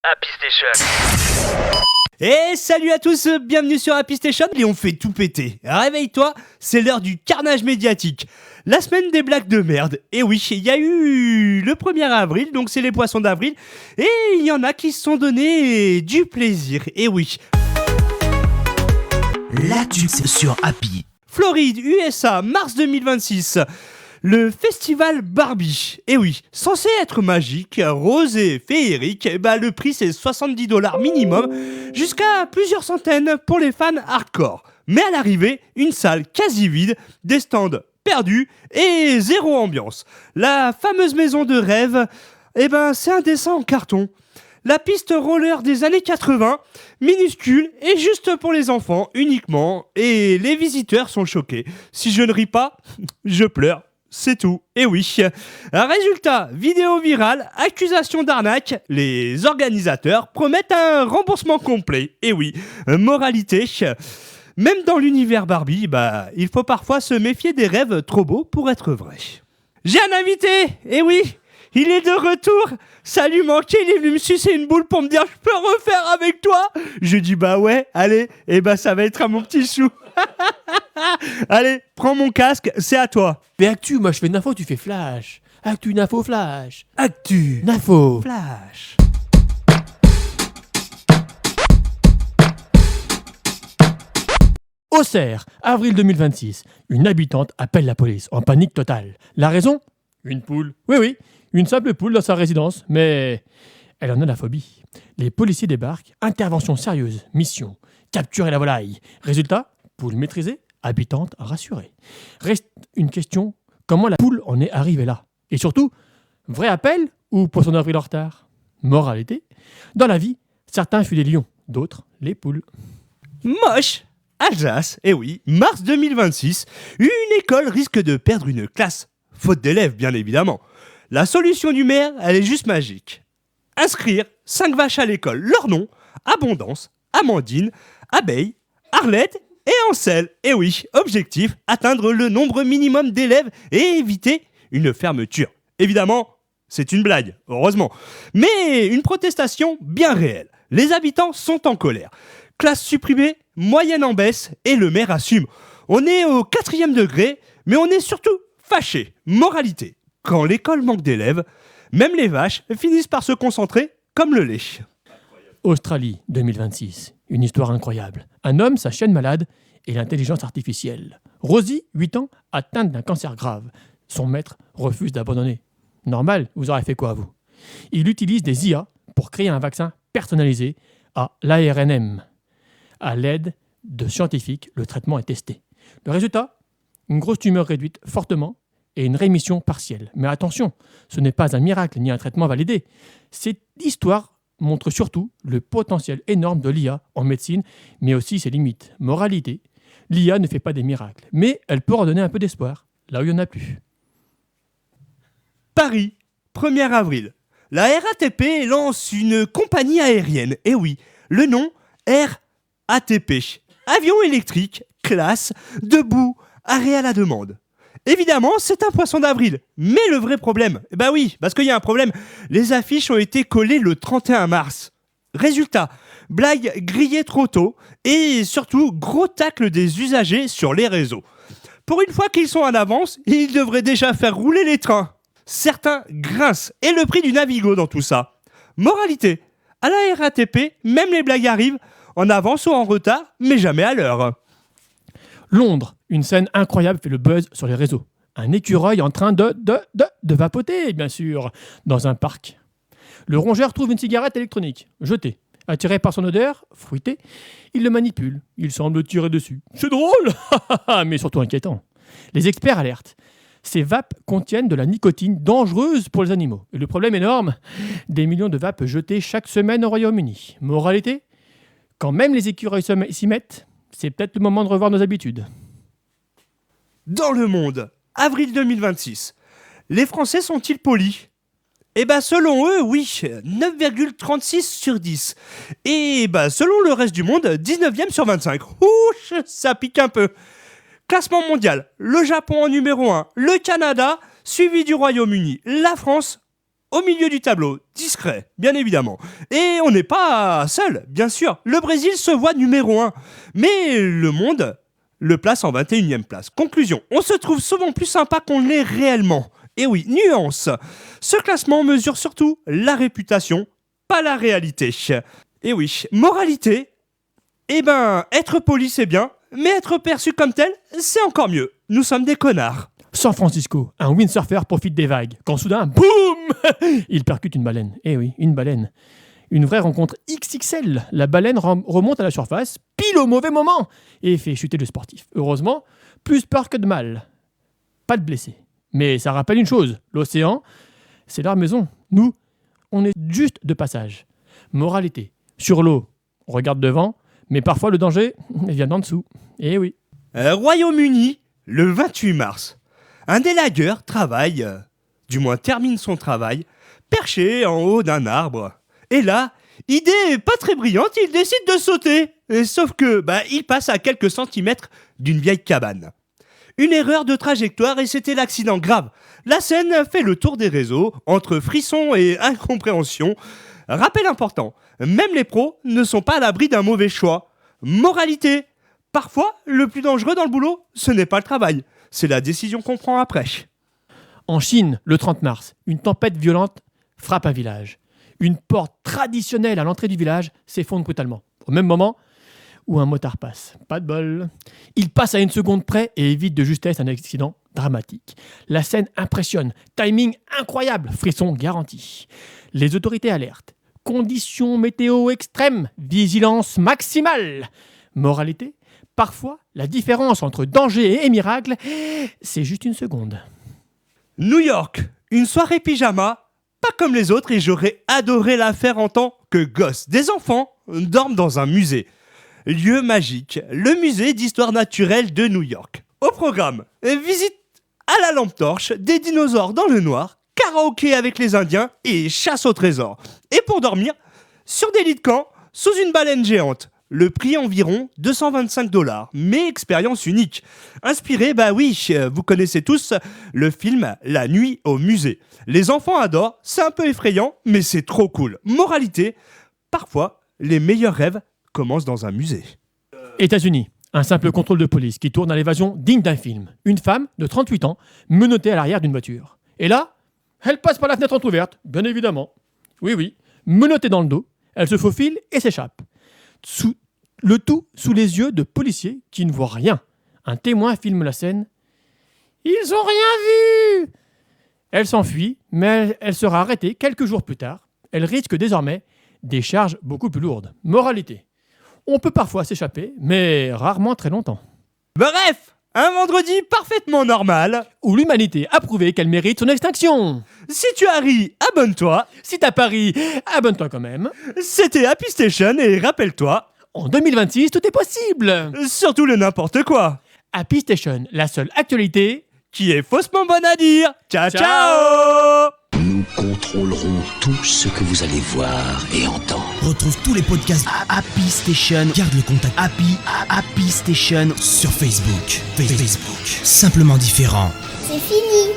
Happy Station. Et salut à tous, bienvenue sur Happy Station et on fait tout péter. Réveille-toi, c'est l'heure du carnage médiatique. La semaine des blagues de merde. Et oui, il y a eu le 1er avril, donc c'est les poissons d'avril. Et il y en a qui se sont donné du plaisir. Et oui. L'atus sur Happy. Floride, USA, mars 2026. Le festival Barbie. Et oui, censé être magique, rose et féerique, le prix c'est $70 minimum, jusqu'à plusieurs centaines pour les fans hardcore. Mais à l'arrivée, une salle quasi vide, des stands perdus et zéro ambiance. La fameuse maison de rêve, c'est un dessin en carton. La piste roller des années 80, minuscule et juste pour les enfants uniquement, et les visiteurs sont choqués. Si je ne ris pas, je pleure. C'est tout, et oui. Résultat, vidéo virale, accusation d'arnaque, les organisateurs promettent un remboursement complet. Et oui, moralité, même dans l'univers Barbie, il faut parfois se méfier des rêves trop beaux pour être vrais. J'ai un invité, et oui, il est de retour. Salut manqué, il est venu me sucer une boule pour me dire je peux refaire avec toi. Je dis ouais, allez, ça va être à mon petit chou. Allez, prends mon casque, c'est à toi. Mais Actu, moi je fais Nafo, tu fais Flash. Actu, Nafo, Flash. Actu, Nafo, Flash. Auxerre, avril 2026. Une habitante appelle la police en panique totale. La raison ? Une poule. Oui, une simple poule dans sa résidence, mais elle en a la phobie. Les policiers débarquent, intervention sérieuse, mission, capturer la volaille. Résultat ? Poule maîtrisée, habitante rassurée. Reste une question, comment la poule en est arrivée là ? Et surtout, vrai appel ou poisson d'avril en retard ? Moralité, dans la vie, certains fuient les lions, d'autres les poules. Moche. Alsace, et oui, mars 2026, une école risque de perdre une classe. Faute d'élèves, bien évidemment. La solution du maire, elle est juste magique. Inscrire 5 vaches à l'école, leur nom, Abondance, Amandine, Abeille, Arlette et Ansel. Et oui, objectif, atteindre le nombre minimum d'élèves et éviter une fermeture. Évidemment, c'est une blague, heureusement. Mais une protestation bien réelle. Les habitants sont en colère. Classe supprimée, moyenne en baisse et le maire assume. On est au 4e degré, mais on est surtout fâché. Moralité, quand l'école manque d'élèves, même les vaches finissent par se concentrer comme le lait. Australie 2026, une histoire incroyable. Un homme, sa chienne malade et l'intelligence artificielle. Rosie, 8 ans, atteinte d'un cancer grave. Son maître refuse d'abandonner. Normal, vous aurez fait quoi vous ? Il utilise des IA pour créer un vaccin personnalisé à l'ARNM. À l'aide de scientifiques, le traitement est testé. Le résultat ? Une grosse tumeur réduite fortement et une rémission partielle. Mais attention, ce n'est pas un miracle ni un traitement validé. Cette histoire montre surtout le potentiel énorme de l'IA en médecine, mais aussi ses limites. Moralité, l'IA ne fait pas des miracles, mais elle peut redonner un peu d'espoir, là où il n'y en a plus. Paris, 1er avril. La RATP lance une compagnie aérienne. Et oui, le nom RATP. Avion électrique, classe, debout, arrêt à la demande. Évidemment, c'est un poisson d'avril. Mais le vrai problème, oui, parce qu'il y a un problème. Les affiches ont été collées le 31 mars. Résultat, blague grillée trop tôt et surtout gros tacle des usagers sur les réseaux. Pour une fois qu'ils sont en avance, ils devraient déjà faire rouler les trains. Certains grincent. Et le prix du Navigo dans tout ça. Moralité, à la RATP, même les blagues arrivent en avance ou en retard, mais jamais à l'heure. Londres, une scène incroyable fait le buzz sur les réseaux. Un écureuil en train de vapoter, bien sûr, dans un parc. Le rongeur trouve une cigarette électronique, jetée. Attiré par son odeur, fruitée, il le manipule. Il semble tirer dessus. C'est drôle, mais surtout inquiétant. Les experts alertent. Ces vapes contiennent de la nicotine dangereuse pour les animaux. Et le problème énorme, des millions de vapes jetées chaque semaine au Royaume-Uni. Moralité, quand même les écureuils s'y mettent, c'est peut-être le moment de revoir nos habitudes. Dans le monde, avril 2026, les Français sont-ils polis ? Selon eux, oui, 9,36 sur 10. Et selon le reste du monde, 19e sur 25. Ouch, ça pique un peu. Classement mondial, le Japon en numéro 1, le Canada, suivi du Royaume-Uni. La France, au milieu du tableau, discret, bien évidemment. Et on n'est pas seul, bien sûr. Le Brésil se voit numéro 1, mais le monde le place en 21e place. Conclusion, on se trouve souvent plus sympa qu'on l'est réellement. Et oui, nuance. Ce classement mesure surtout la réputation, pas la réalité. Et oui, moralité, être poli c'est bien, mais être perçu comme tel, c'est encore mieux. Nous sommes des connards. San Francisco, un windsurfer profite des vagues, quand soudain, boum, il percute une baleine. Eh oui, une baleine. Une vraie rencontre XXL. La baleine remonte à la surface, pile au mauvais moment, et fait chuter le sportif. Heureusement, plus peur que de mal. Pas de blessés. Mais ça rappelle une chose, l'océan, c'est leur maison. Nous, on est juste de passage. Moralité, sur l'eau, on regarde devant, mais parfois le danger vient d'en dessous. Eh oui. Royaume-Uni, le 28 mars. Un élagueur termine son travail, perché en haut d'un arbre. Et là, idée pas très brillante, il décide de sauter. Sauf que, il passe à quelques centimètres d'une vieille cabane. Une erreur de trajectoire et c'était l'accident grave. La scène fait le tour des réseaux, entre frissons et incompréhension. Rappel important, même les pros ne sont pas à l'abri d'un mauvais choix. Moralité, parfois, le plus dangereux dans le boulot, ce n'est pas le travail, c'est la décision qu'on prend après. En Chine, le 30 mars, une tempête violente frappe un village. Une porte traditionnelle à l'entrée du village s'effondre brutalement. Au même moment où un motard passe. Pas de bol. Il passe à une seconde près et évite de justesse un accident dramatique. La scène impressionne. Timing incroyable. Frisson garanti. Les autorités alertent. Conditions météo extrêmes. Vigilance maximale. Moralité, parfois, la différence entre danger et miracle, c'est juste une seconde. New York, une soirée pyjama, pas comme les autres et j'aurais adoré la faire en tant que gosse. Des enfants dorment dans un musée. Lieu magique, le musée d'histoire naturelle de New York. Au programme, visite à la lampe torche, des dinosaures dans le noir, karaoké avec les Indiens et chasse au trésor. Et pour dormir, sur des lits de camp, sous une baleine géante. Le prix environ $225, mais expérience unique. Inspiré, vous connaissez tous le film La nuit au musée. Les enfants adorent, c'est un peu effrayant, mais c'est trop cool. Moralité, parfois, les meilleurs rêves commencent dans un musée. États-Unis, un simple contrôle de police qui tourne à l'évasion digne d'un film. Une femme de 38 ans, menottée à l'arrière d'une voiture. Et là, elle passe par la fenêtre entrouverte, bien évidemment. Oui, menottée dans le dos, elle se faufile et s'échappe. Le tout sous les yeux de policiers qui ne voient rien. Un témoin filme la scène. Ils ont rien vu! Elle s'enfuit, mais elle sera arrêtée quelques jours plus tard. Elle risque désormais des charges beaucoup plus lourdes. Moralité. On peut parfois s'échapper, mais rarement très longtemps. Bref, un vendredi parfaitement normal. Où l'humanité a prouvé qu'elle mérite son extinction. Si tu as ri, abonne-toi. Si t'as pas ri, abonne-toi quand même. C'était Happy Station et rappelle-toi, en 2026, tout est possible. Surtout le n'importe quoi. Happy Station, la seule actualité qui est faussement bonne à dire. Ciao, ciao. Nous contrôlerons tout ce que vous allez voir et entendre. Retrouve tous les podcasts Happy Station. Garde le contact Happy Station sur Facebook. Simplement différent. C'est fini.